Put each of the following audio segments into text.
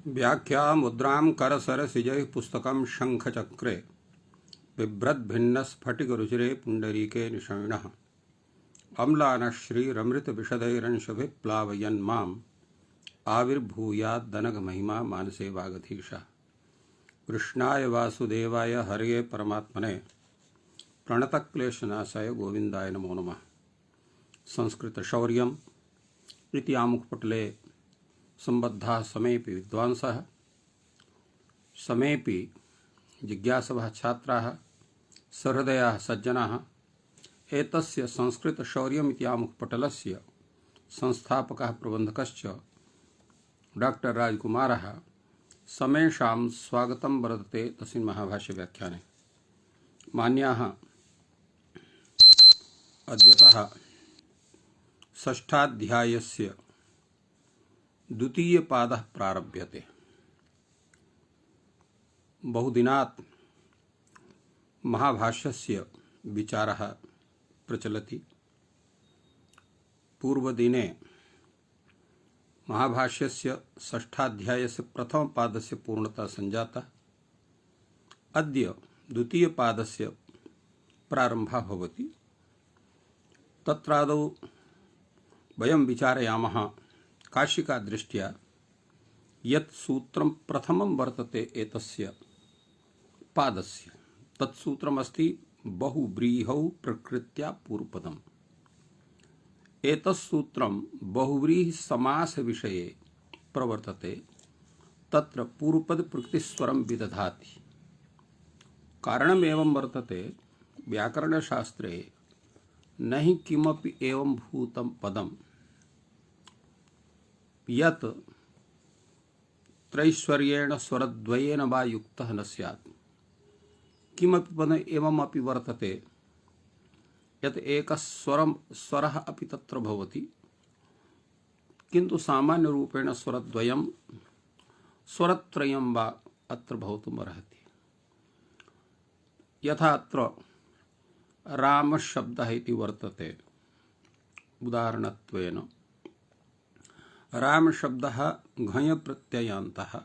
व्याख्या मुद्रां करसरसिजैः पुस्तकं शङ्खचक्रे बिभ्रद्भिन्नस्फटिकरुचिरे पुण्डरीके निषण्णः अम्लानश्रीरमृतविशदैरंशभिः प्लावयन्माम् आविर्भूयाद्दनघमहिमा मानसे वागधीशः। कृष्णाय वासुदेवाय हरये परमात्मने प्रणतक्लेशनाशाय गोविन्दाय नमो नमः। संस्कृतशौर्यम् इति आमुखपटले सम्बद्धाः समेऽपि विद्वांसः, समेऽपि जिज्ञासवः छात्राः, सहृदयाः सज्जनाः एतस्य संस्कृतशौर्यमिति आमुखपटलस्य संस्थापकः प्रबन्धकश्च डॉक्टर राजकुमारः समेषां स्वागतं वर्तते तस्मिन् महाभाष्यव्याख्याने। मान्याः, अद्यतः षष्ठाध्यायस्य द्वितीयपादः प्रारभ्यते। बहुदिनात् महाभाष्यस्य विचारः प्रचलति। पूर्वदिने महाभाष्यस्य षष्ठाध्यायस्य प्रथमपादस्य पूर्णता संजाता। अद्य द्वितीयपादस्य प्रारम्भः भवति। तत्रादौ वयं विचारयामः काशिकादृष्ट्या यत् सूत्रं प्रथमं वर्तते एतस्य पादस्य। तत्सूत्रमस्ति बहुव्रीहौ प्रकृत्या पूर्वपदम्। एतत्सूत्रं बहुव्रीहि समास विषये प्रवर्तते। तत्र पूर्वपद प्रकृतिस्वरं विदधाति। कारणम् एवं वर्तते, व्याकरणशास्त्रे न हि किमपि एवं भूतं पदं यत् त्रैश्वर्येण स्वरद्वयेन वा युक्तः न स्यात्। किमपि पदम् एवमपि वर्तते यत् स्वरः अपि तत्र भवति, किन्तु सामान्यरूपेण स्वरद्वयं स्वरत्रयं वा अत्र भवितुमर्हति। यथा अत्र रामशब्दः इति वर्तते। उदाहरणत्वेन रामशब्दः घञ् प्रत्ययान्तः,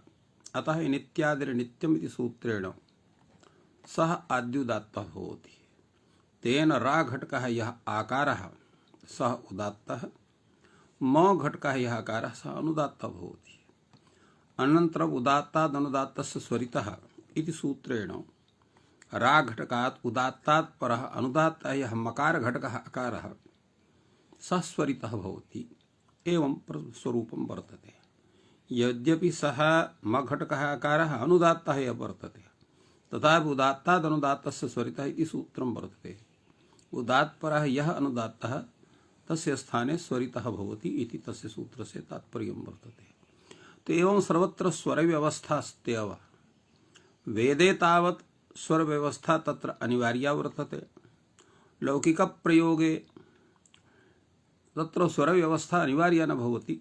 अतः नित्यादिर्नित्यम् इति सूत्रेण सः आद्युदात्तः भवति। तेन रा घटकः यः आकारः सः उदात्तः, म घटकः यः आकारः सः अनुदात्तः भवति। अनन्तरम् उदात्तादनुदात्तस्य स्वरितः इति सूत्रेण रा घटकात् उदात्तात् परः अनुदात्तः यः मकार घटकः आकारः सः स्वरितः भवति। एवं स्वरूपं वर्तते। यद्यपि सः म घटकः आकारः अनुदात्तः एव वर्तते, तथापि उदात्तादनुदात्तस्य स्वरितः इति सूत्रं वर्तते। उदात्तपरः यः अनुदात्तः तस्य स्थाने स्वरितः भवति इति तस्य सूत्रस्य तात्पर्यं वर्तते। तो एवं सर्वत्र स्वरव्यवस्था अस्त्येव। वेदे तावत् स्वरव्यवस्था तत्र अनिवार्या वर्तते। लौकिकप्रयोगे तत्र स्वरव्यवस्था अनिवार्या न भवति,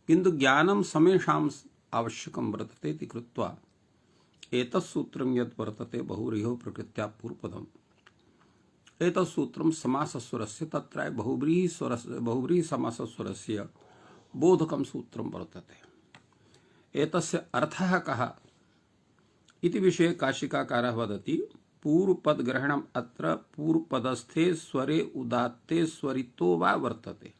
किन्तु ज्ञानं समेषाम् आवश्यकं वर्तते इति कृत्वा एतत्सूत्रं यत् वर्तते बहुव्रीहौ प्रकृत्या पूर्वपदम्, एतत्सूत्रं समासस्वरस्य तत्र बहुव्रीहि समासस्वरस्य बोधकं सूत्रं वर्तते। एतस्य अर्थः कः इति विषये काशिकाकारः वदति। पूर्वपदग्रहणम् अत्र पूर्वपदस्थे स्वरे उदात्ते स्वरितो वा वर्तते।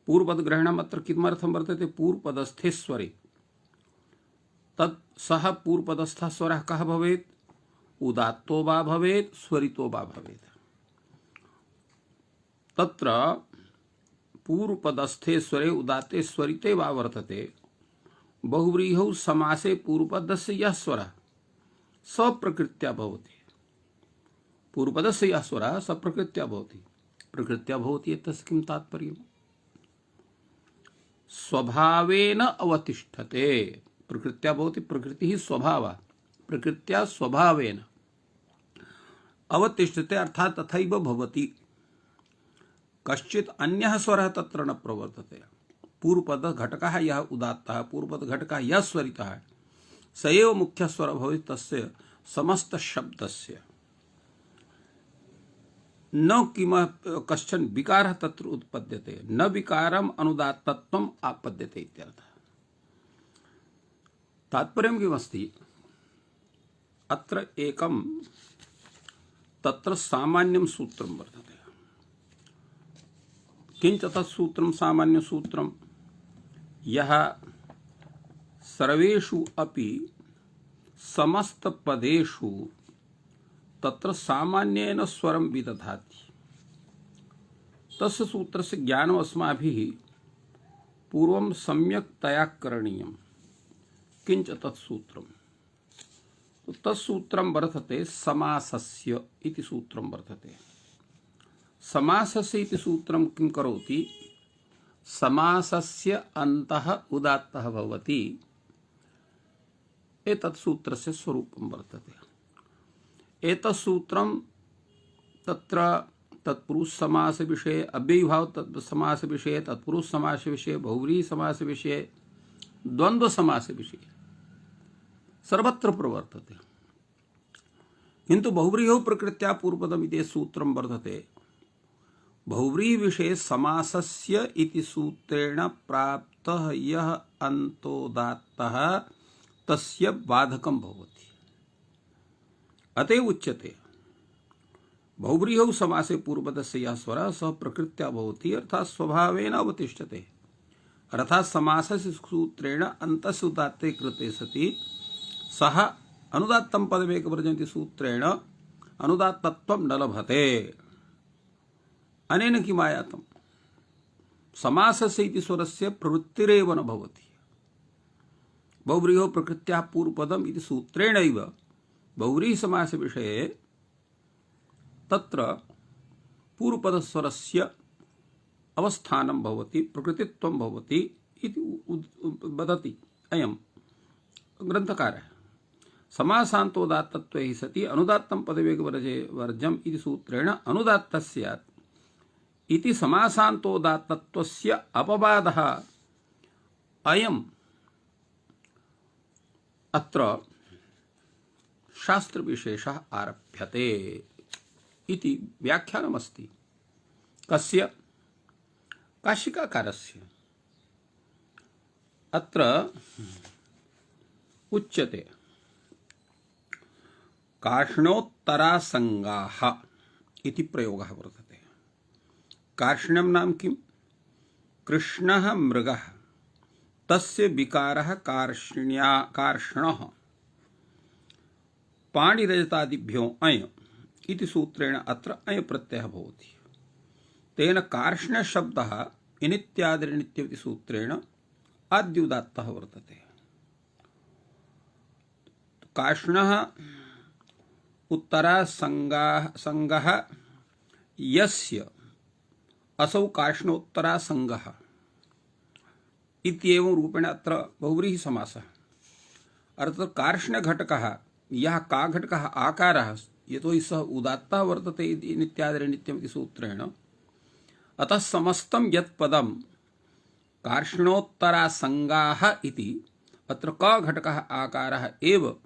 पूर्वपदग्रहणम् अत्र किमर्थं वर्तते? पूर्वपदस्थे स्वरे। तत् सः पूर्वपदस्थः स्वरः कः भवेत्? उदात्तो वा भवेत्, स्वरितो वा भवेत्। तत्र पूर्वपदस्थे स्वरे उदात्ते स्वरिते वा वर्तते। बहुव्रीहौ समासे पूर्वपदस्य यः स्वरः सप्रकृत्या भवति। पूर्वपदस्य यः स्वरः सप्रकृत्या भवति। प्रकृत्या भवति इत्यस्य किं तात्पर्यम्? स्वभावेन अवतिष्ठते। प्रकृत्या भवति, प्रकृतिः स्वभावः, प्रकृत्या स्वभावेन अवतिष्ठते अर्थात् तथैव भवति। कश्चित् अन्यः स्वरः तत्र न प्रवर्तते। पूर्वपद घटकः यः उदात्तः, पूर्वपद घटकः यः स्वरितः, स एव मुख्यः स्वरः भवति। तस्य समस्त शब्दस्य न कश्चन विकारः तत्र उत्पद्यते, न विकारम् अनुदात्तत्वम् आपद्यते इत्यर्थः। तात्पर्यं किमस्ति अत्र एकं तत्र सामान्यं सूत्रं वर्तते। किञ्च तत् सूत्रं सामान्यं सूत्रं यः सर्वेषु अपि समस्तपदेषु तत्र सामान्येन स्वरं विदधाति। तस्य सूत्रस्य ज्ञानम् अस्माभिः पूर्वं सम्यक्तया करणीयं। किञ्च तत्सूत्रं तत्सूत्रं वर्तते समासस्य इति सूत्रं वर्तते। समासस्य इति सूत्रं किं करोति? समासस्य अन्तः उदात्तः भवति। एतत् सूत्रस्य स्वरूपं वर्तते। एतत् सूत्रं तत्र तत्पुरुष समास विषये, अव्ययीभाव समास विषये, तत्पुरुष समास विषये, बहुव्रीहि समास विषये, द्वंद्व समास विषये सर्वत्र प्रवर्तते। किन्तु बहुव्रीहौ प्रकृत्या पूर्वपदम् इति सूत्रं वर्तते। बहुव्रीहि विषये समासस्य इति सूत्रेण प्राप्तः यः अन्तोदात्तः तस्य बाधकं भवति। अतएव उच्यते बहुव्रीहौ समासे पूर्वपदस्य यः स्वरः सः प्रकृत्या भवति, अर्थात् स्वभावेन अवतिष्ठते। अर्थात् समासस्य सूत्रेण अन्तस्य उदात्ते कृते सति सः अनुदात्तं पदमेकवर्जयति सूत्रेण अनुदात्तत्वं न लभते। अनेन किम् आयातं? समासस्य इति स्वरस्य प्रवृत्तिरेव न भवति। बहुव्रीहौ प्रकृत्याः पूर्वपदम् इति सूत्रेणैव बहुव्रीहि समास विषये तत्र पूर्वपदस्वरस्य अवस्थानं भवति, प्रकृतित्वं भवति इति वदति अयं ग्रन्थकारः। समासान्तोदात्तत्वे हि सति अनुदात्तं पदवेगवर्जम् इति सूत्रेण अनुदात्तः स्यात् इति समासान्तोदात्तत्वस्य अपवादः अयम् अत्र शास्त्रविशेषः आरभ्यते इति व्याख्यानमस्ति। कस्य? काशिकाकारस्य। अत्र उच्यते कार्ष्णोत्तरासंगाः इति प्रयोगः वर्तते। कार्ष्ण्यं नाम किं? कृष्णः मृगः, तस्य विकारः कार्ष्णः, पाणिरजतादिभ्यो अय इति सूत्रेण अत्र अय प्रत्ययः भवति। तेन कार्ष्ण्य शब्दः इनित्यादिनित्यमिति सूत्रेण आद्युदात्तः वर्तते। कार्ष्णः उत्तरासंगः यस्य असौ कार्ष्णोत्तरासंगः इत्येवं रूपेण अत्र बहुव्रीहि समासः। अर्थात् कार्ष्ण्य घटकः यः का घटकः आकारः, यतोहि सः उदात्तः वर्तते इति नित्यादिनित्यमिति सूत्रेण, अतः समस्तं यत् पदं कार्ष्णोत्तरासंगाः इति अत्र क घटकः आकारः एव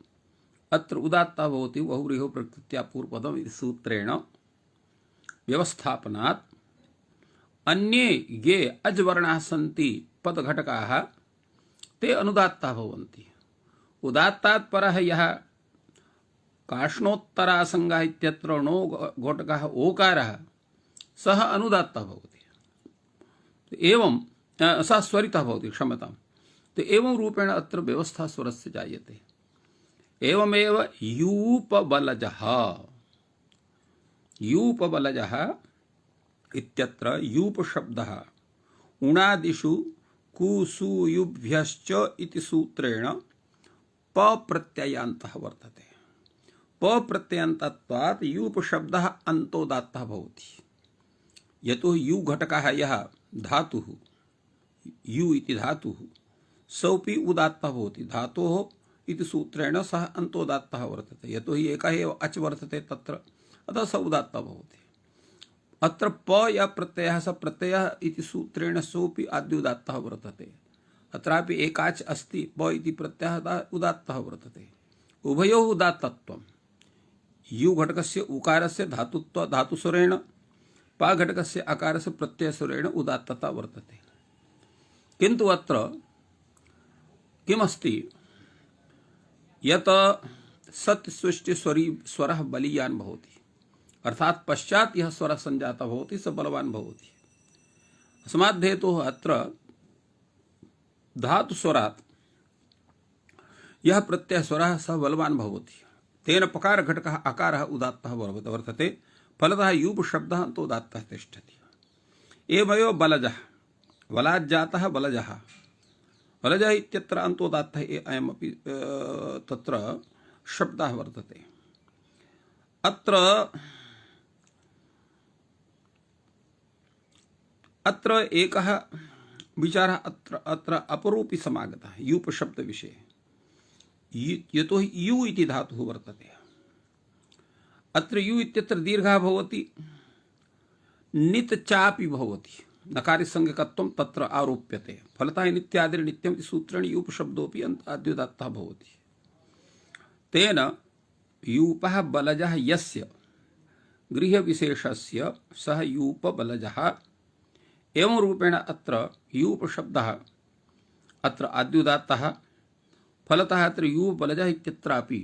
अत्र उदात्तः भवति बहुव्रीहौ प्रकृत्या पूर्वपदम् इति सूत्रेण व्यवस्थापनात् अन्ये ये अज्वर्णाः सन्ति पदघटकाः ते अनुदात्ताः भवन्ति। उदात्तात् परः यः कार्ष्णोत्तरासंगः इत्यत्र णो घटकः ओकारः सः अनुदात्तः भवति। एवं सः स्वरितः भवति, क्षम्यतां। तो एवं रूपेण अत्र व्यवस्था स्वरस्य जायते। एवमेव यूपबलजः इत्यत्र यूप शब्दः उणादिषु कुसुयुभ्यश्च इति सूत्रेण प प्रत्ययान्तः वर्तते। प प्रत्ययान्तत्वात् यूप शब्दः अन्तोदात्तः भवति। यतो यू घटकः यः धातुः, यू इति धातुः, सोऽपि उदात्तः भवति। धातोः इति सूत्रेण सः अन्तोदात्तः वर्तते। यतो हि एकः एव अच् वर्तते तत्र, अतः स उदात्तः भवति। अत्र प या प्रत्ययः स प्रत्ययः इति सूत्रेण सोऽपि आद्युदात्तः वर्तते। अत्रापि एकाच् अस्ति, प इति प्रत्ययः उदात्तः वर्तते। उभयोः उदात्तत्वं यू घटकस्य उकारस्य धातुत्व धातुस्वरेण, पा घटकस्य आकारस्य प्रत्ययस्वरेण उदात्तता वर्तते। किन्तु अत्र किमस्ति? यत सत्य सृष्टि स्वरः बलीयान भवति, अर्थात पश्चात यह स्वरः संजातः भवति स बलवान भवति। अस्मात् हेतुः अत्र धातु स्वरात् यह प्रत्यय स्वरः सः बलवान भवति। तेन पकार घटकः आकारः उदात्तः वर्तते, फलतः यूप शब्दः अन्तोदात्तः तिष्ठति। एवमेव बलजः, बलात् जातः बलजः, बलजः इत्यत्र अन्तोदात्तः अयमपि तत्र शब्दः वर्तते। अत्र एकः विचारः अत्र अपरोपि समागतः यूप शब्द विषये। यतो हि यू इति धातुः वर्तते, अत्र यू इत्यत्र दीर्घः भवति, नित चापि भवति, नकारिसंज्ञकत्वं तत्र आरोप्यते। फलतः नित्यादिर्नित्यम् इति सूत्रेण यूप शब्दोऽपि अद्युदात्तः भवति। तेन यूपः बलजः यस्य गृह्यविशेषस्य सः यूप बलजः। एवं रूपेण अत्र यूप शब्दः अत्र आद्युदात्तः। फलतः अत्र यूप बलजः इत्यत्रापि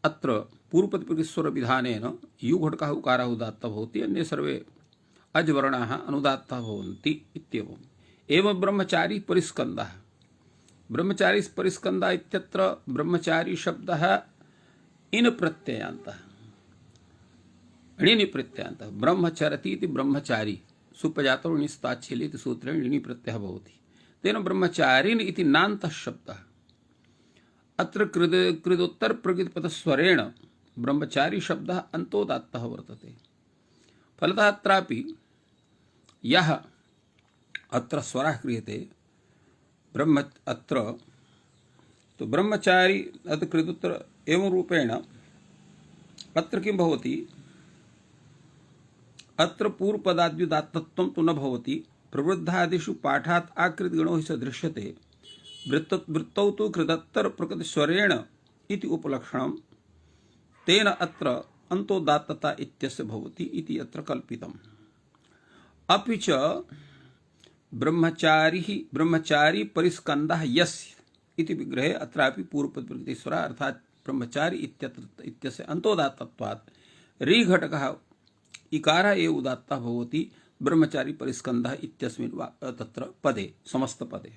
अत्र पूर्वपदप्रतिस्वर विधानेन यू घटकः उकारः उदात्तः भवति, अन्ये सर्वे अजवर्णाः अनुदात्तः भवन्ति इत्येवम्। एवं ब्रह्मचारी परिस्कन्दः, ब्रह्मचारी परिस्कन्दः इत्यत्र ब्रह्मचारी शब्दः इन प्रत्ययान्तः, णिनि प्रत्ययान्तः। ब्रह्मचरति इति ब्रह्मचारी सुपजातौ णिस्ताच्छीले इति सूत्रेण णिनि प्रत्ययः भवति। तेन ब्रह्मचारिन् इति नान्तः शब्दः। अत्र कृदोत्तर प्रकृतिपदस्वरेण ब्रह्मचारी शब्दः अन्तोदात्तः वर्तते। फलतः अत्रापि यः अत्र स्वरः क्रियते ब्रह्म अत्र तो ब्रह्मचारी अत्र कृदोत्तर एवं रूपेण अत्र किं भवति, अत्र पूर्वपदाद्युदात्तत्वं तु न भवति। प्रवृद्धादिषु पाठात् आकृतगणो हि स दृश्यते। वृत्तौ तु कृदत्तर प्रकृतिस्वरेण इति उपलक्षणं, तेन अत्र अन्तोदात्तता इत्यस्य भवति इति अत्र कल्पितम्। अपि च ब्रह्मचारी परिस्कन्दः यस्य इति विग्रहे अत्रापि पूर्वपदप्रकृतिस्वरः अर्थात् ब्रह्मचारी इत्यस्य अन्तोदात्तत्वात् री घटकः इकारः एव उदात्तः भवति ब्रह्मचारी परिस्कन्दः इत्यस्मिन् तत्र पदे समस्तपदे।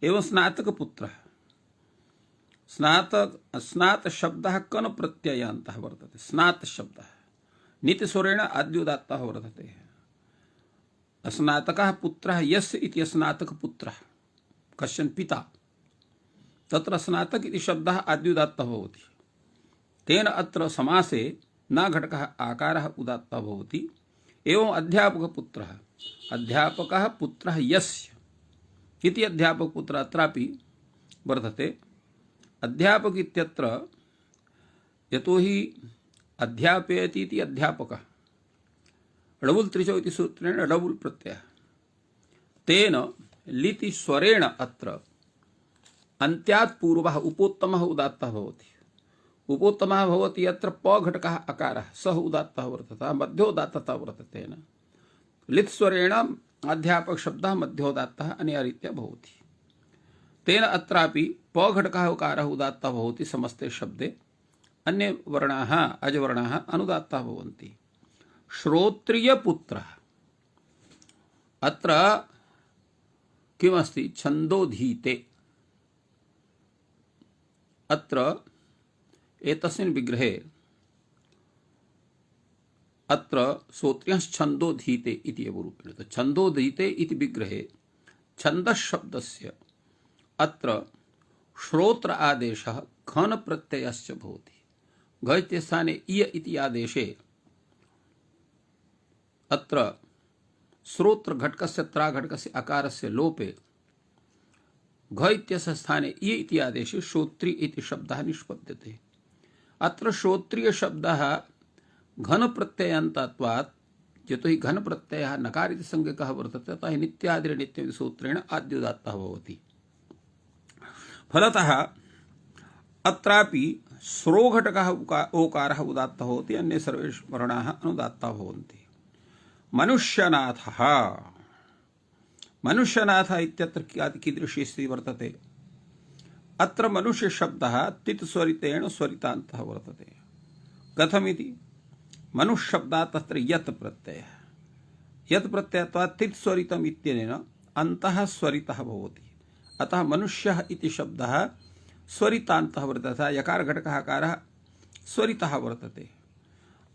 एवं स्नातकपुत्रः, स्नात शब्दः कन प्रत्ययान्तः वर्तते। स्नात शब्दः नितिस्वरेण आद्युदात्तः वर्तते। स्नातकः पुत्रः यस्य इति स्नातकपुत्रः कश्चन पिता, तत्र स्नातक इति शब्दः आद्युदात्तः भवति। तेन अत्र समासे न घटकः आकारः उदात्तः भवति। एवं अध्यापकपुत्रः, अध्यापकः पुत्रः यस्य इति अध्यापकपुत्रः अत्रापि वर्तते। अध्यापक इत्यत्र यतो हि अध्यापयति इति अध्यापकः, ळवुल् त्रिचौ इति सूत्रेण ळवुल् प्रत्ययः। तेन लिति स्वरेण अत्र अन्त्यात् पूर्वः उपोत्तमः उदात्तः भवति। उपोत्तमः भवति अत्र प घटकः अकारः सः उदात्तः वर्तते, मध्योदात्तता वर्तते। लित् स्वरेण अध्यापक शब्दः मध्योदात्तः अनया रीत्या भवति। तेन अत्रापि प घटकः उकारः उदात्तः भवति समस्ते शब्दे, अन्ये वर्णाः अजवर्णाः अनुदात्ताः भवन्ति। श्रोत्रियपुत्रः, अत्र किमस्ति, छन्दोधीते। अत्र एतस्मिन् विग्रहे अत्र श्रोत्रियश्छन्दोधीते इति एव रूपेण। तो छन्दोधीते इति विग्रहे छन्दस् शब्दस्य अत्र श्रोत्र आदेशः घन प्रत्ययश्च भवति। घ इति स्थाने इय इति आदेशे अत्र श्रोत्र घटकस्य त्रा घटकस्य अकारस्य लोपे घ इत्यस्य स्थाने इय इति आदेशे श्रोत्री इति शब्दः निष्पद्यते। अत्र श्रोत्रिय शब्दः घन प्रत्ययान्तत्वात्, यतो हि घन प्रत्ययः नकार इति संज्ञकः वर्तते, अतः नित्यादिर्नित्यम् इति सूत्रेण आद्युदात्तः भवति। फलतः अत्रापि श्रो घटकः ओकारः उदात्तः भवति, अन्ये सर्वे वर्णाः अनुदात्ताः भवन्ति। मनुष्यनाथः, मनुष्यनाथः इत्यत्र कीदृशी स्थितिः वर्तते। अत्र मनुष्य शब्दः तित् स्वरितेन स्वरितान्तः वर्तते। कथमिति? मनुष्य शब्दात् तत्र यत् प्रत्ययः, यत् प्रत्ययत्वात् तित् स्वरितम् इत्यनेन अन्तः स्वरितः भवति। अतः मनुष्यः इति शब्दः स्वरितान्तः वर्तते, यकार घटकः आकारः स्वरितः वर्तते।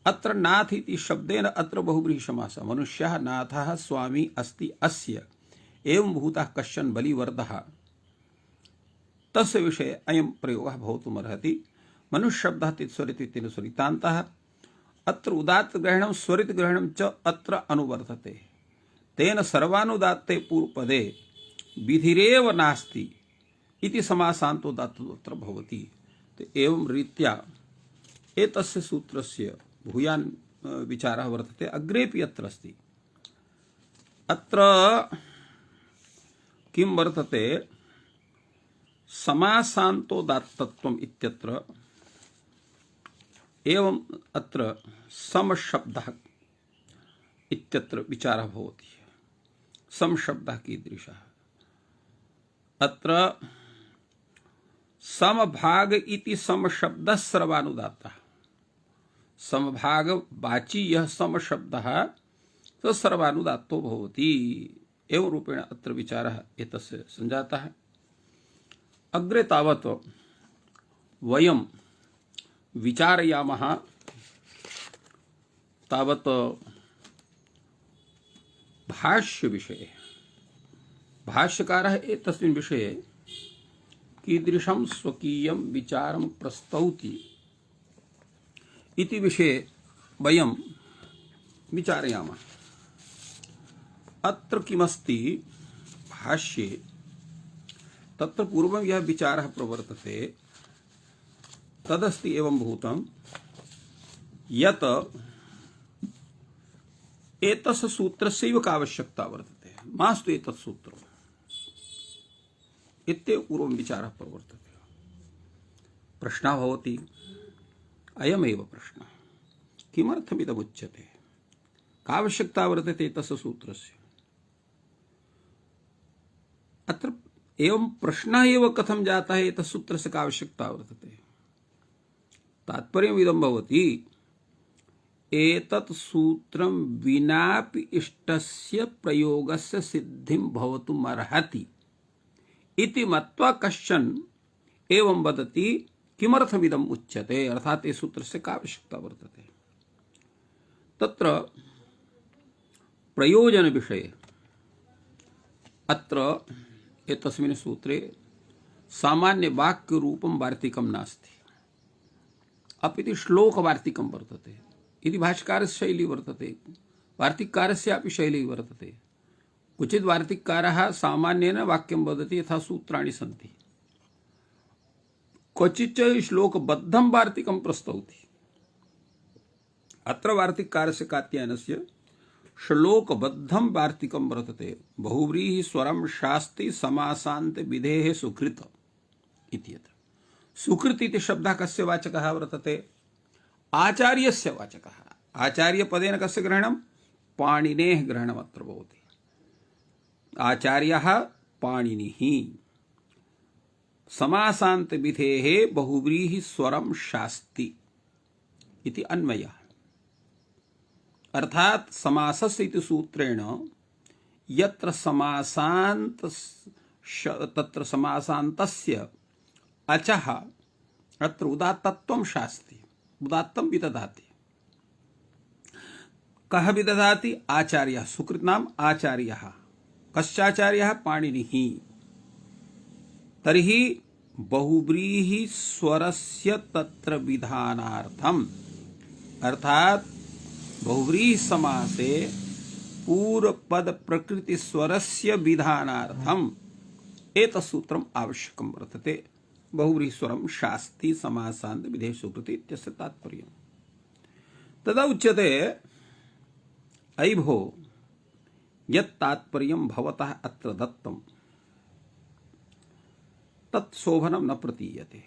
अत्र नाथ इति शब्देन अत्र बहुव्रीहि समासः। मनुष्यः नाथः स्वामी अस्ति अस्य एवं भूतः कश्चन बलिवर्धः, तस्य विषये अयं प्रयोगः भवितुमर्हति। मनुष्य शब्दः तित्स्वरितेन स्वरितान्तः। अत्र उदात्त ग्रहणं स्वरित ग्रहणं च अत्र अनुवर्तते। तेन सर्वानुदात्ते पूर्वपदे विधिरेव नास्ति इति समासान्तोदात्तो अत्र भवति। एवं रीत्या एतस्य सूत्रस्य भूयान् विचारः वर्तते, अग्रेपि अत्र अस्ति। अत्र किं वर्तते? समासान्तोदात्तत्वम् इत्यत्र एवं अत्र समशब्दः इत्यत्र विचारः भवति। समशब्दः कीदृशः? अत्र समभाग इति समशब्दः सर्वानुदात्तः। समभागवाची यः समशब्दः तो सर्वानुदात्तो भवति। एवं रूपेण अत्र विचारः एतस्य सञ्जातः। अग्रे तावत् वयं विचारयामः तावत् भाष्य विषये। भाष्यकारः एतस्मिन् विषये कीदृशं स्वकीयं विचारं प्रस्तौति इति विषये वयं विचारयामः। अत्र किमस्ति भाष्ये, तत्र पूर्वं यः विचारः प्रवर्तते तदस्ति एवं भूतं यत् एतस्य सूत्रस्यैव आवश्यकता वर्तते, मास्तु एतत् सूत्रम् इत्येव पूर्वं विचारः प्रवर्तते। प्रश्नः भवति, अयमेव प्रश्नः, किमर्थमिदमुच्यते, कावश्यकता वर्तते तस्य सूत्रस्य? अत्र एवं प्रश्नः एव कथं जातः एतस्य सूत्रस्य का आवश्यकता वर्तते? तात्पर्यमिदं भवति, एतत् सूत्रं विनापि इष्टस्य प्रयोगस्य सिद्धिं भवितुमर्हति इति मत्वा कश्चन एवं वदति किमर्थमिदम् उच्यते, अर्थात् ये सूत्रस्य का आवश्यकता वर्तते। तत्र प्रयोजन विषये अत्र एतस्मिन् सूत्रे सामान्य वाक्य रूपं वार्तिकं नास्ति, अपितु श्लोक वार्तिकं वर्तते। इति भाष्यकारस्य शैली वर्तते, वार्तिककारस्यापि शैली वर्तते। क्वचित् वार्तिककारः सामान्येन वाक्यं वदति यथा सूत्राणि सन्ति, क्वचित् श्लोकबद्धं वार्तिकं प्रस्तौति। अत्र वार्तिककारस्य कात्यायनस्य श्लोकबद्धं वार्तिकं वर्तते। बहुव्रीहि स्वरं शास्ति समासान्त विधेः सुकृत इत्यत्र। सुकृत इति शब्दः कस्य वाचकः वर्तते? आचार्यस्य वाचकः। आचार्यपदेन कस्य ग्रहणं? पाणिनेः ग्रहणम् अत्र भवति। आचार्यः पाणिनिः। समासान्त विधेः बहुव्रीहि स्वरं शास्ति इति अन्वयः। अर्थात समासस्य इति सूत्रेण यत्र समासान्त तत्र समासान्तस्य अचः अत्र उदात्तत्वं शास्ति, उदात्तं विदधाति। कः विदधाति? आचार्यः। सुकृत नाम आचार्यः। कश्चाचार्यः? पाणिनिः। तर्हि बहुव्रीहि स्वरस्य तत्र विधानार्थम्, अर्थात बहुव्रीहि समासे पूर्वपद प्रकृति स्वरस्य विधानार्थम् एतत् सूत्रम् आवश्यकं वर्तते। बहुव्रीहि स्वरं शास्ति समासान्त विधेः सुकृति इत्यस्य तात्पर्यम्। तदा उच्यते, अयि भो, यत् तात्पर्यं भवतः अत्र दत्तं तत् शोभनं न प्रतीयते,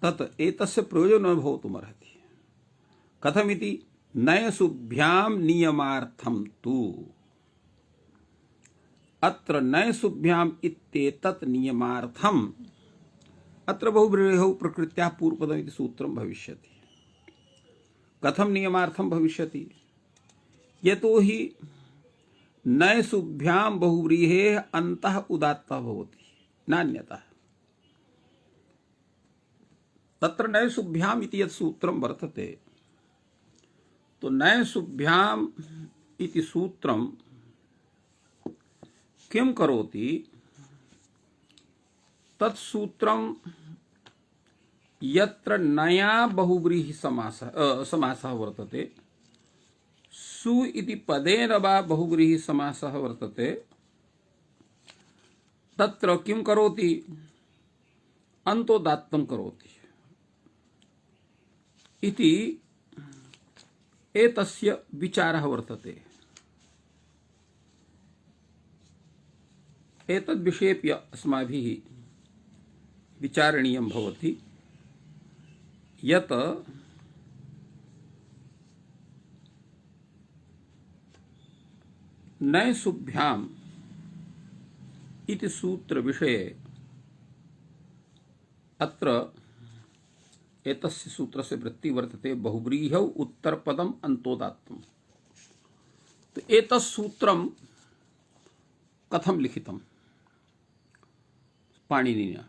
तत् एतस्य प्रयोजनं न भवितुमर्हति। कथमिति? नयसुभ्यां नियमार्थं तु। अत्र नैसुभ्याम इत्येतत् नियमार्थम अत्र बहुव्रीहेः प्रकृत्याः पूर्वपदम् इति सूत्रं भविष्यति। कथं नियमार्थं भविष्यति? यतो हि नैसुभ्याम बहुव्रीहेः अन्तः उदात्तः भवति नान्यतः। तत्र नैसुभ्याम इति यत् सूत्रं वर्तते, तो नैसुभ्याम इति सूत्रं किं करोति? तत्सूत्रं यत्र नया बहुव्रीहि समासः वर्तते, सु इति पदेन वा बहुव्रीहि समासः वर्तते, तत्र किं करोति? अन्तोदात्तं करोति इति एतस्य विचारः वर्तते। एतद्विषयेऽपि अस्माभिः विचारणीयं भवति यत् नैसुभ्याम इति सूत्र विषये अत्र एतस्य सूत्रस्य वृत्ति वर्तते बहुव्रीहौ उत्तरपदम् अन्तोदात्तम्। तो एतत् सूत्रं कथं लिखितं पाणिनिना?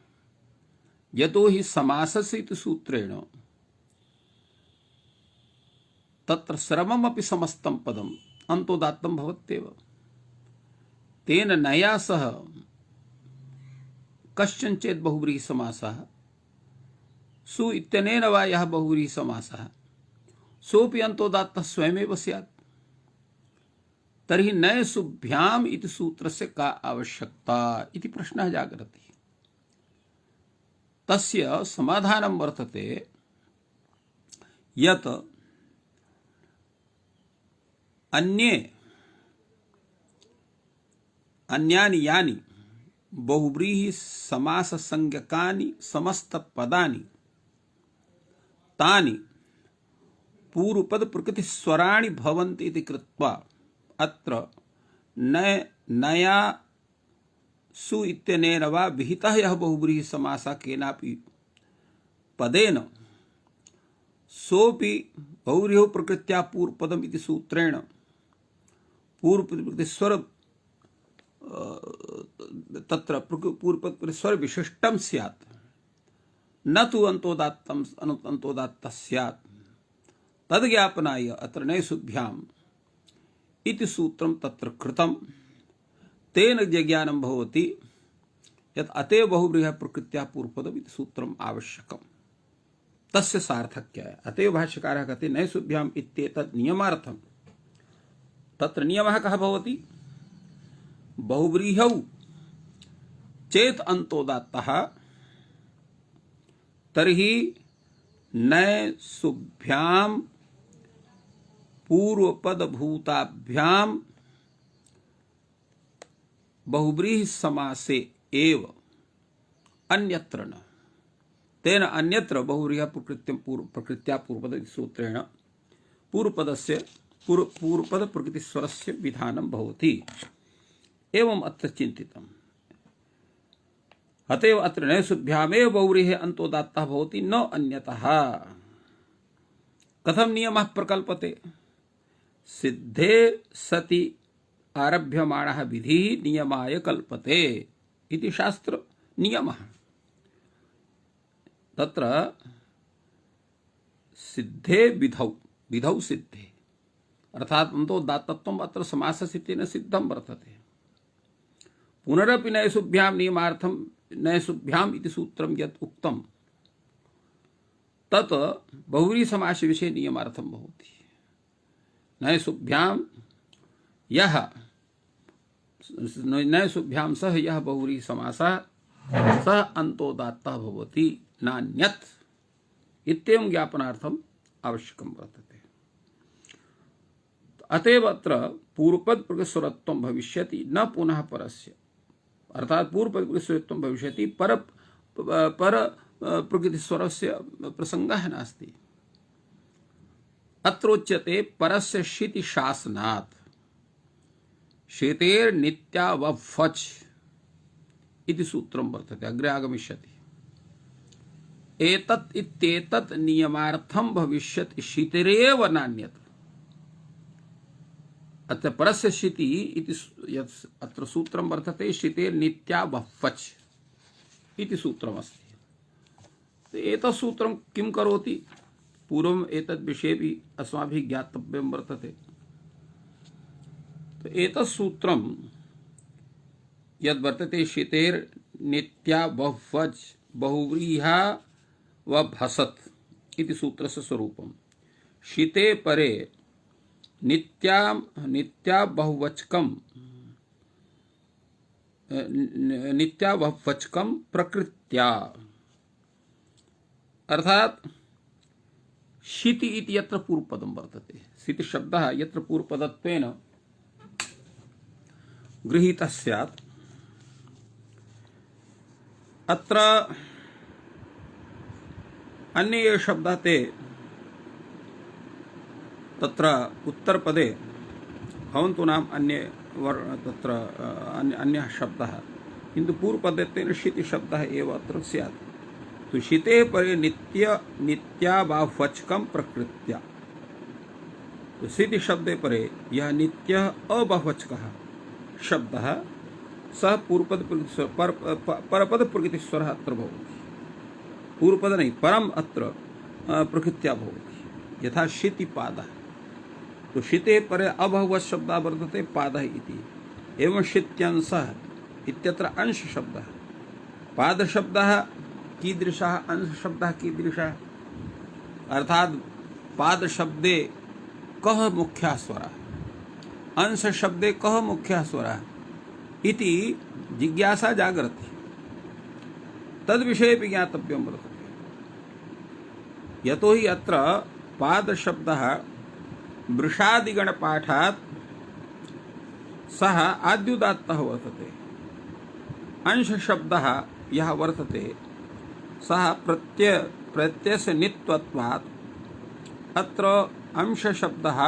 यतो हि समासस्य इति सूत्रेण तत्र सर्वमपि समस्तं पदम् अन्तोदात्तं भवत्येव। तेन नया सह कश्चन चेत् बहुव्रीहि समासः, सु इत्यनेन वा यः बहुव्रीहि समासः, सोऽपि अन्तोदात्तः स्वयमेव स्यात्। तर्हि नैसुभ्याम इति सूत्रस्य का आवश्यकता इति प्रश्नः जागरति। तस्य समाधानं वर्तते यत् अन्यानि यानि बहुव्रीहि समास संज्ञकानि समस्त पदानि तानि पूर्वपद प्रकृति स्वराणि भवन्ति इति कृत्वा अत्र नया सु इत्यनेन वा विहितः यः बहुव्रीहि समासः केनापि पदेन सोऽपि बहुव्रीहौ प्रकृत्या पूर्वपदम् इति सूत्रेण पूर्वपद स्वर तत्र पूर्वपद स्वर विशिष्टं स्यात्, न तु अन्तोदात्तः स्यात्। तद्ज्ञापनाय अत्र नैसुभ्याम इति सूत्रं तत्र कृतं। तेन ज्ञानं भवति यत् अतएव बहुव्रीहः प्रकृत्याः पूर्वपदम् इति सूत्रम् आवश्यकम्। तस्य सार्थक्याय अतएव भाष्यकारः कहते नैसुभ्याम इत्येतत् नियमार्थं। तत्र नियमः कः भवति? बहुव्रीहौ चेत् अन्तोदात्तः तर्हि नैसुभ्याम पूर्वपदभूताभ्याम बहुव्रीहि समासे एव, अन्यत्र न। तेन अन्यत्र बहुव्रीहः प्रकृत्या पूर्वपद सूत्रेण पूर्वपद प्रकृतिस्वरस्य विधानं भवति। एवं अत्र चिन्तितम्। अतएव अत्र नैसुभ्यामेव बहुव्रीहेः अन्तोदात्तः भवति, न अन्यतः। कथं नियमः प्रकल्पते? सिद्धे सति आरभ्यमाणः विधिः नियमाय कल्पते इति शास्त्र नियमः। तत्र सिद्धे विधौ सिद्धे अर्थात अन्तोदात्तत्वम् अत्र समाससिद्धेन सिद्धं वर्तते। पुनरपि नैसुभ्याम नियमार्थं नैसुभ्याम इति सूत्रं यत् उक्तं तत् बहुव्रीहि समास विषये नियमार्थं भवति। नैसुभ्याम सह यः बहुव्रीहि समासः सः अन्तोदात्तः भवति, नान्यत् इत्येवं ज्ञापनार्थम् आवश्यकं वर्तते। अतएव अत्र पूर्वपद प्रकृतिस्वरत्वं भविष्यति, न पुनः परस्य। अर्थात पूर्वपद प्रकृतिस्वरत्वं भविष्यति, पर प्रकृतिस्वरस्य प्रसंगः नास्ति। अत्रोच्यते परस्य शिति शासनात्। शेतेर नित्यावफच इति सूत्रं वर्तते, अग्रे आगमिष्यति। एतत् इत्येतत् नियमार्थं भविष्यति शीतिरेव नान्यत्। अत्र परस्य शीति इति यत् अत्र सूत्रं वर्तते, शीतेर नित्यावफच इति सूत्रमस्ति। तो एतत् सूत्रं किं करोति? पूर्वम् एतद् विषयेपि अस्माभिः ज्ञातव्यं वर्तते। तो एतत् सूत्रं यद् वर्तते, शीतेर नित्यावफच बहुव्रीहा व भसत इति सूत्रस्य स्वरूपम्। शीते परे नित्यावहवचकं प्रकृत्या, अर्थात शीति इति यत्र पूर्वपदं वर्तते, शीति शब्दः यत्र पूर्वपदत्वेन गृहीतः स्यात्, अत्र अन्ये ये शब्दाः ते तत्र उत्तरपदे भवन्तु नाम अन्ये तत्र अन्यः शब्दः, किन्तु पूर्वपदे तेन शीति शब्दः एव अत्र स्यात्। तो शीते परे नित्यावहवचकं प्रकृत्या, तो शीति शब्दे परे यह नित्यः अबहुवचकः शब्दः सः पूर्वपद परपद प्रकृतिस्वरः अत्र भवति। पूर्वपद नहीं, परम अत्र प्रकृत्या भवति। यथा शीतिपादः, तो शीते परे अबहुवच शब्दः वर्तते पादः इति। एवं शीत्यंशः इत्यत्र अंश शब्दः। पाद शब्दः कीदृशः, अंश शब्दः कीदृशः, अर्थात पाद शब्दे कः मुख्यः स्वरः, अंश शब्दे कः मुख्यः स्वरः इति जिज्ञासा जागर्ति। तद विषये भी ज्ञातव्यं वर्तते। यतो हि अत्र पाद शब्दः वृषादिगण पाठात् सः आद्युदात्तः वर्तते। अंश शब्दः यः वर्तते सः प्रत्ययस्य नित्वत्वात् अत्र अंश शब्दः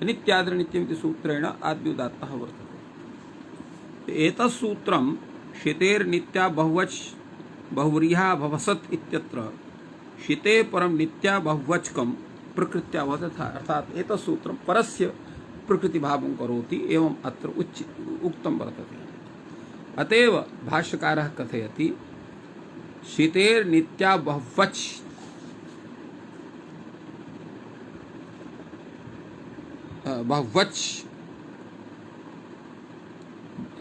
नित्याद्रनित्यमिति सूत्रेण आद्युदात्तः वर्तते। एतत् सूत्रं शीतेर नित्यावहवच बहुव्रीहा भवसत इत्यत्र शीते परम नित्यावहवचकं प्रकृत्या भवति, अर्थात एतत् सूत्रं परस्य प्रकृतिभावं करोति एवं अत्र उक्तं वर्तते। अतएव भाष्यकारः कथयति शीतेर नित्यावहवच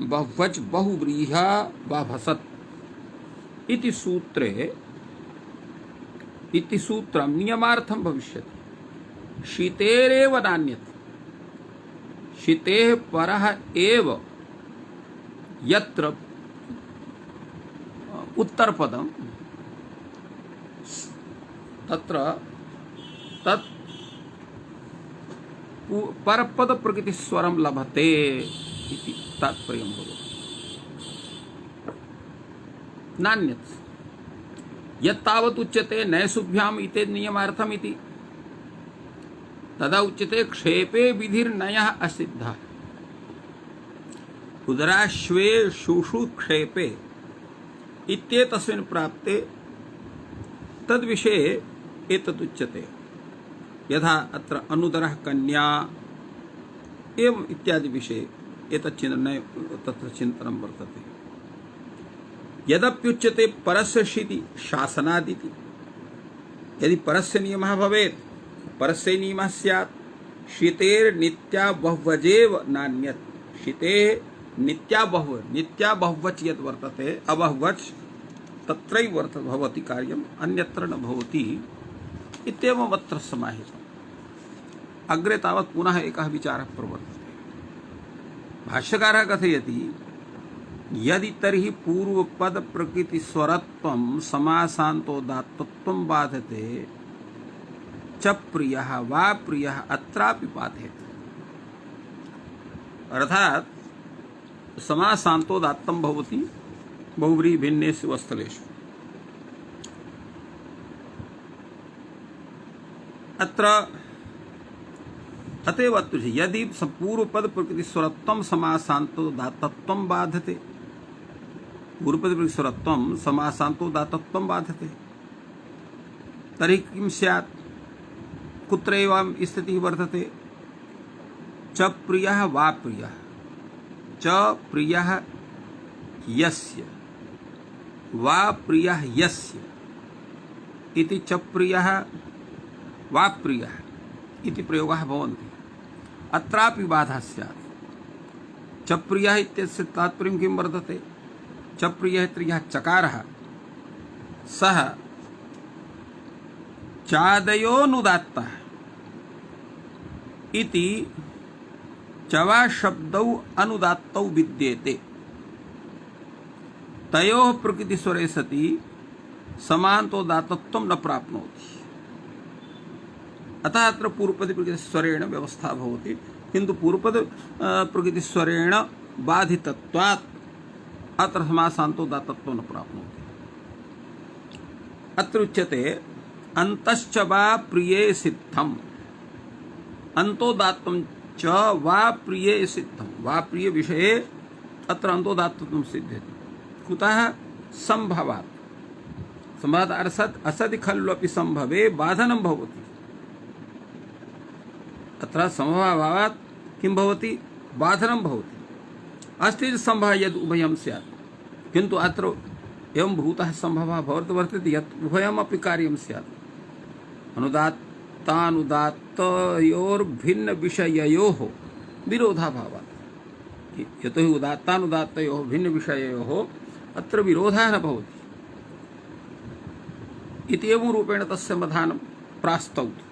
बहुवच बहुव्रीहा वा भसत इति सूत्रे इति सूत्रं नियमार्थं भविष्यति। शीतेरेव नान्यत्, शीतेः परः एव यत्र उत्तरपदं तत्र तत् परपद प्रकृतिस्वरं लभते इति तात्पर्यं भवति। नान्यत् यत्तावत् उच्यते नयसुभ्याम् इति नियमार्थम् इति, तदा उच्यते क्षेपे विधिर्नयः असिद्धः। उदराश्वे शुषु क्षेपे इत्येतस्मिन् प्राप्ते तद्विषये एतदुच्यते। यथा अत्र अनुदरः कन्या एवं इत्यादि विषये तत्र चिन्तनं वर्तते। यदप्युच्यते परस्य शीति शासनादिति, यदि परस्य नियमः भवेत्, परस्य नियमः स्यात् शीतेर नित्यावहवजेव नान्यत्। शीतेः नित्यावहवच यद् वर्तते अबहुवच तत्रैव भवति कार्यम्, अन्यत्र न भवति इत्येवम् अत्र समाहितम्। अग्रे तावत् पुनः एकः विचारः प्रवर्तते। भाष्यकारः कथयति यदि तर्हि पूर्वपद प्रकृति स्वरत्वं समासान्तोदात्तत्वं बाधते च प्रियः वा प्रियः अत्रापि बाधेत। अर्थात समासान्तोदात्तं भवति बहुव्रीहि भिन्नेषु स्थलेषु। अत्र अतएव अत्र यदि पूर्वपद प्रकृति स्वरत्वम समासांतो दातत्वम बाधते, पूर्वपद प्रकृति स्वरत्वम समासांतो दातत्वम बाधते, तर्हि किं स्यात्, कुत्र एवं स्थितिः वर्तते? च प्रियः वा प्रियः, च प्रियः यस्य वा प्रियः यस्य इति च प्रियः वा प्रियः इति प्रयोगः भवन्ति। अत्रापि बाधा स्यात्। च प्रियः इत्यस्य तात्पर्यं किं वर्तते? च प्रियः इति यः चकारः सः चादयोनुदात्तः इति चवा शब्दौ अनुदात्तौ विद्येते, तयोः प्रकृतिस्वरे सति समान्तो दातत्वं न प्राप्नोति। अतः अत्र पूर्वपद प्रकृतिस्वरेण व्यवस्था भवति, किन्तु पूर्वपद प्रकृतिस्वरेण बाधितत्वात् अत्र समासान्तो दातत्वं न प्राप्नोति। अत्र उच्यते अन्तश्च वा प्रिये सिद्धम्, अन्तोदात्तं च वा प्रिये सिद्धम्, वा प्रिय विषये अत्र अन्तोदात्तत्वं सिद्ध्यति। कुतः? संभवात्। संभवात् अर्थात् असदि खल्वपि संभवे बाधनं भवति। अत्र संभवात् किं भवति? बाधनं भवति। अस्ति संभवः यद् उभयं स्यात्, किन्तु अत्र एवं भूतः संभवः वर्तते यत् उभयमपि कार्यं स्यात्। अनुदात्तानुदात्तयोर्भिन्न विषययोः विरोधाभावात्, यतो हि उदात्तानुदात्तयोः भिन्न विषययोः अत्र विरोधः न भवति इति एवं रूपेण तस्य समाधानं प्रास्तौत्।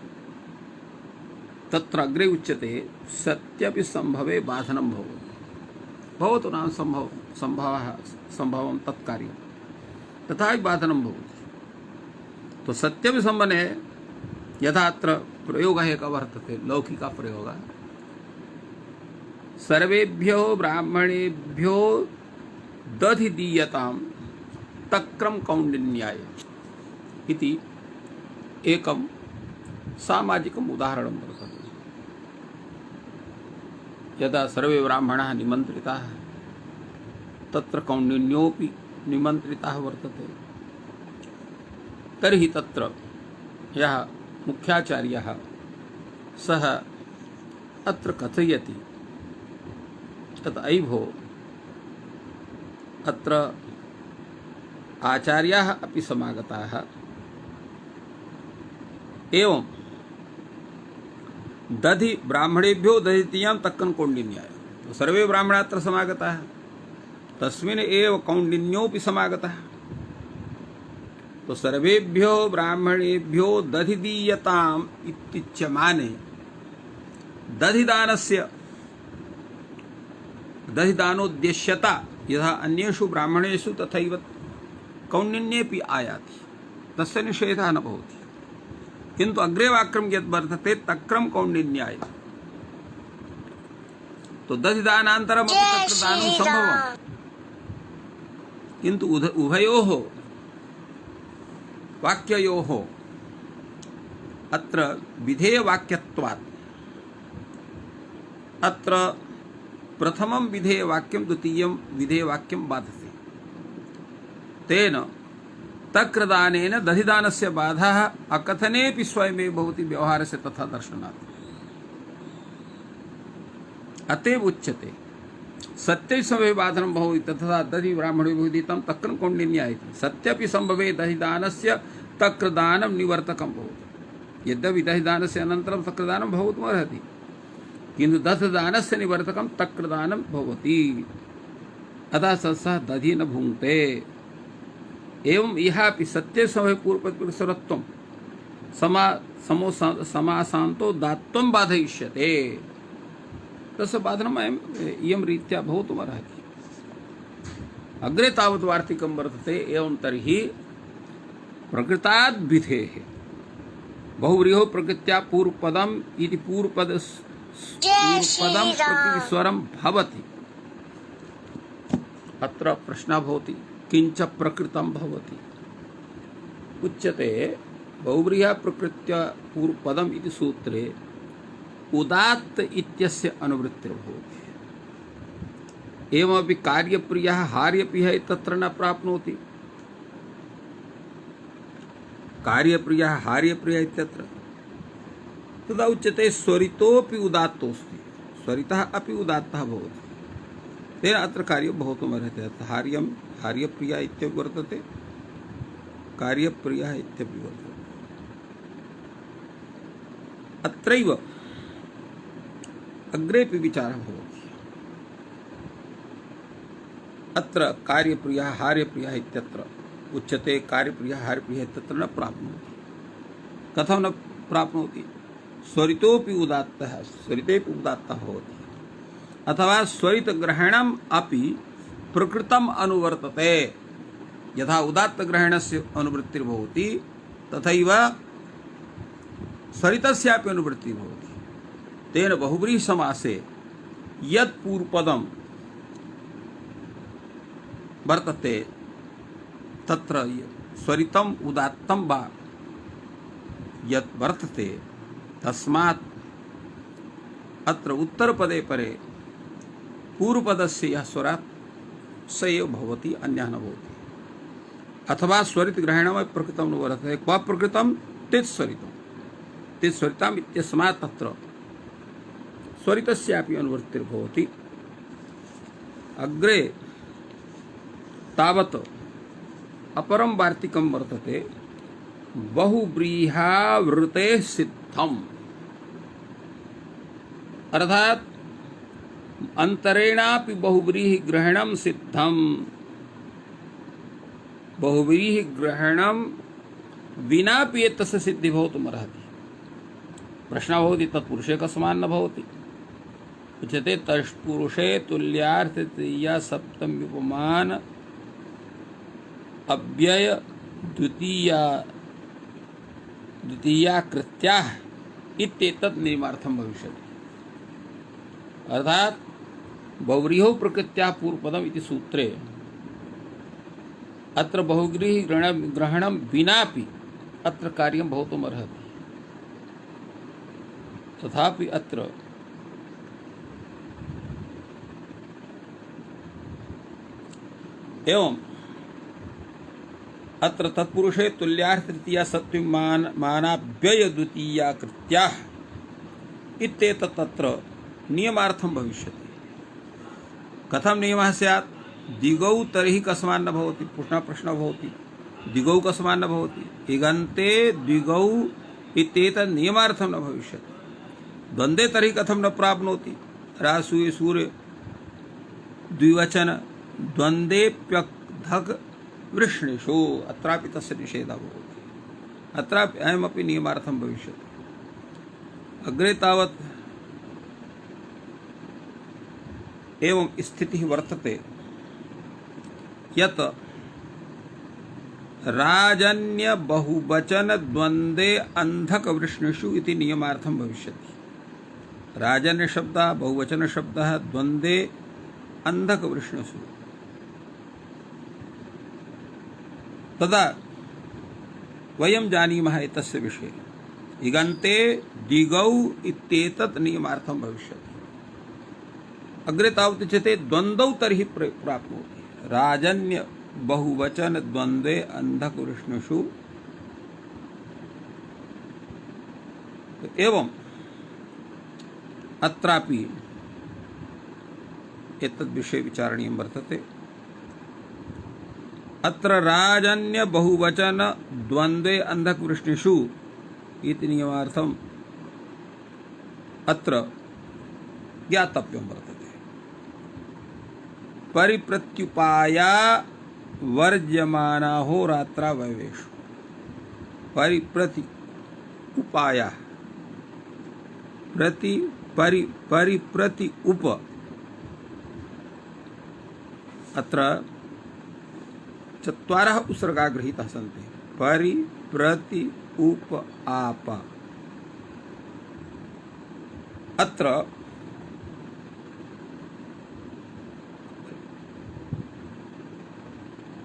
तत्र अग्रे उच्यते सत्यपि संभवे बाधनं भवति, भवतु नाम संभवं तत्कार्यं, तथापि बाधनं भवति। तो सत्यपि संबने यथा अत्र प्रयोगः एकः वर्तते, लौकिकः प्रयोगः, सर्वेभ्यो ब्राह्मणेभ्यो दधि दीयतां तक्रम कौंडिन्याय इति एकं सामाजिकम् उदाहरणं वर्तते। यदा सर्वे ब्राह्मणाः निमन्त्रिताः तत्र कौंडिन्योऽपि निमन्त्रितः वर्तते, तर्हि तत्र यः मुख्याचार्यः सः अत्र कथयति तत् अयि भो, अत्र आचार्याः अपि समागताः, एवं दधि ब्राह्मणेभ्यो दधितीयां तक्कन कौंडिन्याय, सर्वे ब्राह्मणाः अत्र समागताः, तस्मिन् एव कौंडिन्योऽपि समागतः। तो सर्वेभ्यो ब्राह्मणेभ्यो दधि दीयताम् इत्युच्यमाने दधिदानोद्देश्यता यथा अन्येषु ब्राह्मणेषु तथैव कौंडिन्येऽपि आयाति, तस्य निषेधः न भवति। किन्तु अग्रे वाक्यं यद् वर्तते तक्रम कौंडिन्याय, तो दधिदानान्तरम् अपि तत्र दानं सम्भवम्, किन्तु उभयोः वाक्ययोः अत्र विधेयवाक्यत्वात् अत्र प्रथमं विधेयवाक्यं द्वितीयं विधेयवाक्यं बाधते। तेन तक्रदानेन दधिदानस्य बाधः अकथनेऽपि स्वयमेव भवति व्यवहारस्य तथा दर्शनात्। अतएव उच्यते सत्य संभवे बाधनं भवति तथा दधि ब्राह्मणे विदितं तक्रम कौंडिन्याय इति। सत्यपि संभवे दधिदानस्य तक्रदानं निवर्तकं भवति। यद्यपि दधिदानस्य अनन्तरं तक्रदानं भवितुमर्हति, किन्तु दधिदानस्य निवर्तकं तक्रदानं भवति। अतः सः दधि न भुङ्क्ते। एवं इहापि सत्य संभवे पूर्वपदपुरुषत्वं समासान्तो दात्वं बाधयिष्यते, तस्य बाधनम् इयं रीत्या भवितुमर्हति। अग्रे तावत् वार्तिकं वर्तते। एवं तर्हि प्रकृताद् विधेः बहुव्रीहो प्रकृत्या पूर्वपदम् इति पूर्वपदं प्रकृतिस्वरं भवति। अत्र प्रश्नः भवति किञ्च प्रकृतं भवति? उच्यते बहुव्रीहा प्रकृत्या पूर्वपदम् इति सूत्रे उदात्त इत्यस्य अनुवृत्तिर्भवति। एवमपि कार्यप्रियः हार्यप्रियः तत्र न प्राप्नोति। कार्यप्रियः हार्यप्रियः इत्यत्र तदा उच्यते स्वरितोऽपि उदात्तोऽस्ति, स्वरितः अपि उदात्तः भवति, तेन अत्र कार्यं भवितुमर्हति। हार्यं हार्यप्रियः इत्यपि वर्तते, कार्यप्रियः इत्यपि वर्तते। अत्रैव अग्रेपि विचारः भवति। अत्र कार्यप्रियः हार्यप्रियः इत्यत्र उच्यते कार्यप्रियः हार्यप्रियः इत्यत्र न प्राप्नोति। कथं न प्राप्नोति? स्वरितोऽपि उदात्तः, स्वरितेऽपि उदात्तः भवति, अथवा स्वरितग्रहणम् अपि प्रकृतम् अनुवर्तते। यथा उदात्तग्रहणस्य अनुवृत्तिर्भवति तथैव स्वरितस्यापि अनुवृत्तिः भवति। तेन बहुव्रीहिसमासे यत् पूर्वपदं वर्तते तत्र स्वरितम् उदात्तं वा यत् वर्तते तस्मात् अत्र उत्तरपदे परे पूर्वपदस्य यः स्वरात् स एव भवति, अन्यः न भवति। अथवा स्वरितग्रहणमपि प्रकृतं न वर्तते। क्व प्रकृतं? तित्स्वरितं, तित्स्वरितम् इत्यस्मात् तत्र स्वरितस्यापि अनुवृत्तिर्भवति। अग्रे तावत् अपरं वार्तिकं वर्तते बहुव्रीहावृते सिद्धम्, अर्थात अंतरेणापि बहुव्रीहि ग्रहणं सिद्धम्। बहुव्रीहि ग्रहणं विनापि एतस्य सिद्धि भवितुमर्हति। प्रश्नः भवति तत्पुरुषे कस्मात् न भवति? उच्यते तत्पुरुषे तुल्यार्थ तृतीया सप्तमी उपमान अव्यय द्वितीया कृत्याः इत्येतत् नियमार्थं भविष्यति। अर्थात बहुव्रीहौ प्रकृत्याः पूर्वपदम् इति सूत्रे अत्र बहुव्रीहि ग्रहणं विनापि अत्र कार्यं भवितुमर्हति। तथापि अत्र एवं अत्र तत्पुरुषे तुल्यार्थ तृतीया सप्तमी मानाव्यय द्वितीया कृत्याः इत्येतत् तत्र नियमार्थं भविष्यति। कथं नियमः स्यात्? दिगौ तर्हि कस्मात् न भवति? प्रश्नः भवति, दिगौ कस्मात् न भवति? इगन्ते द्विगौ इत्येतत् नियमार्थं न भविष्यति। द्वन्द्वे तर्हि कथं न प्राप्नोति? रासूये सूर्य द्विवचन द्वन्द्वेप्यधक् वृष्णिषु, अत्रापि तस्य निषेधः भवति। अत्रापि अयमपि नियमार्थं भविष्यति। अग्रे तावत् एवं स्थितिः वर्तते यत् राजन्य बहुवचन द्वन्द्वे अंधक वृष्णिषु इति नियमार्थं भविष्यति। राजन्य शब्दः बहुवचन शब्दः द्वन्द्वे अंधक वृष्णिषु, तदा वयं जानीमः एतस्य विषये। इगन्ते दिगौ इत्येतत् नियमार्थं भविष्यति। अग्रे तावत् उच्यते द्वन्द्वौ तर्हि प्राप्नोति। राजन्य बहुवचन द्वन्द्वे अंधक वृष्णिषु एवं अत्रापि एतद्विषये विचारणीयं वर्तते। अत्र राजन्य बहुवचन द्वन्द्वे अंधक वृष्णिषु इति नियमार्थम् अत्र ज्ञातव्यं वर्तते। परिप्रत्युपाया वर्ज्यमाना होरात्रा वैवेषु। परिप्रति उपाया परिप्रति उप, अत्र चत्वारः उपसर्गाः गृहीताः सन्ति। परिप्रति उप आप। अत्र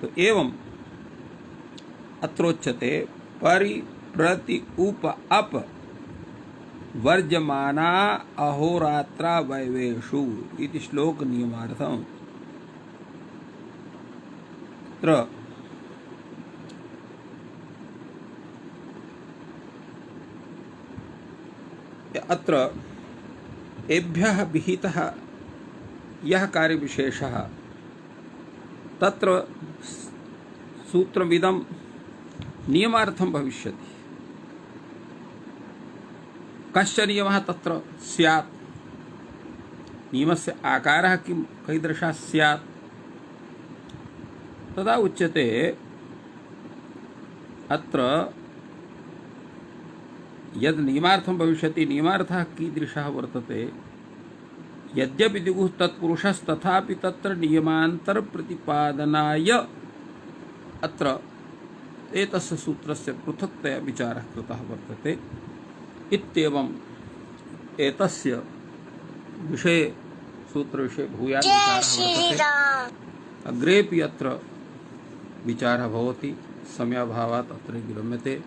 तो एवं अत्रोच्यते परि प्रति उप अप वर्जमाना अहोरात्रा वैवेषु इति श्लोक नियमार्थम् अत्र एभ्यः विहितः यः कार्यविशेषः तत्र सूत्रमिदं नियमार्थं भविष्यति। कश्च नियमः तत्र स्यात्, नियमस्य आकारः किं कीदृशः स्यात् तदा उच्यते। अत्र यद् नियमार्थं भविष्यति, नियमार्थः कीदृशः वर्तते, यद्यपि दिगुः तत्पुरुषस्तथापि तत्र नियमान्तर प्रतिपादनाय अत्र एतस्य सूत्रस्य पृथक्तया विचारः कृतः वर्तते। इत्येवम् एतस्य विषये सूत्रविषये भूयात् विचारः वर्तते। अग्रेपि अत्र विचारः भवति, समयाभावात् अत्र विरम्यते।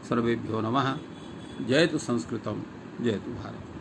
सर्वेभ्यो नमः। जयतु संस्कृतं, जयतु भारतम्।